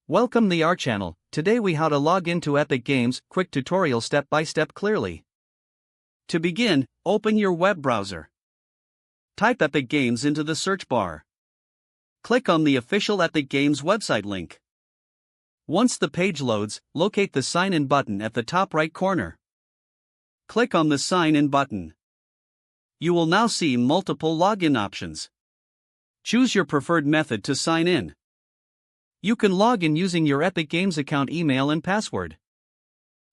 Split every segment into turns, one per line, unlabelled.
Welcome to our channel. Today we how to log into Epic Games, quick tutorial step by step clearly. To begin, open your web browser. Type Epic Games into the search bar. Click on the official Epic Games website link. Once the page loads, locate the sign in button at the top right corner. Click on the sign in button. You will now see multiple login options. Choose your preferred method to sign in. You can log in using your Epic Games account email and password.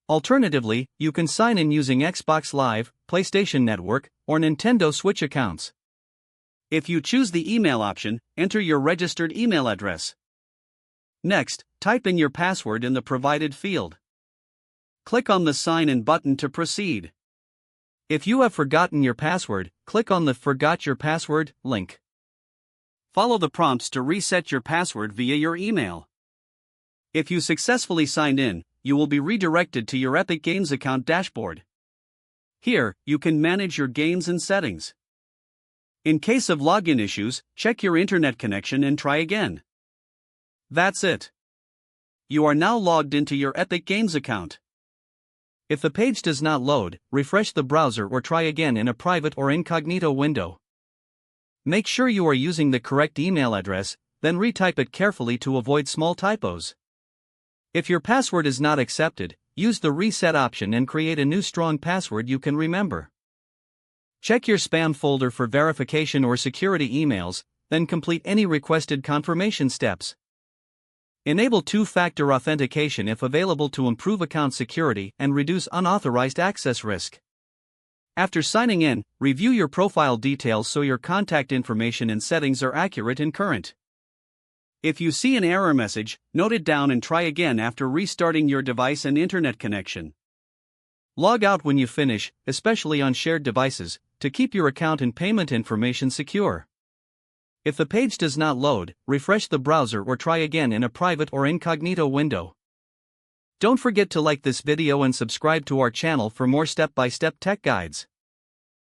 Alternatively, you can sign in using Xbox Live, PlayStation Network, or Nintendo Switch accounts. If you choose the email option, enter your registered email address. Next, type in your password in the provided field. Click on the Sign In button to proceed. If you have forgotten your password, click on the Forgot Your Password link. Follow the prompts to reset your password via your email. If you successfully signed in, you will be redirected to your Epic Games account dashboard. Here, you can manage your games and settings. In case of login issues, check your internet connection and try again. That's it. You are now logged into your Epic Games account. If the page does not load, refresh the browser or try again in a private or incognito window. Make sure you are using the correct email address, then retype it carefully to avoid small typos. If your password is not accepted, use the reset option and create a new strong password you can remember. Check your spam folder for verification or security emails, then complete any requested confirmation steps. Enable two-factor authentication if available to improve account security and reduce unauthorized access risk. After signing in, review your profile details so your contact information and settings are accurate and current. If you see an error message, note it down and try again after restarting your device and internet connection. Log out when you finish, especially on shared devices, to keep your account and payment information secure. If the page does not load, refresh the browser or try again in a private or incognito window. Don't forget to like this video and subscribe to our channel for more step-by-step tech guides.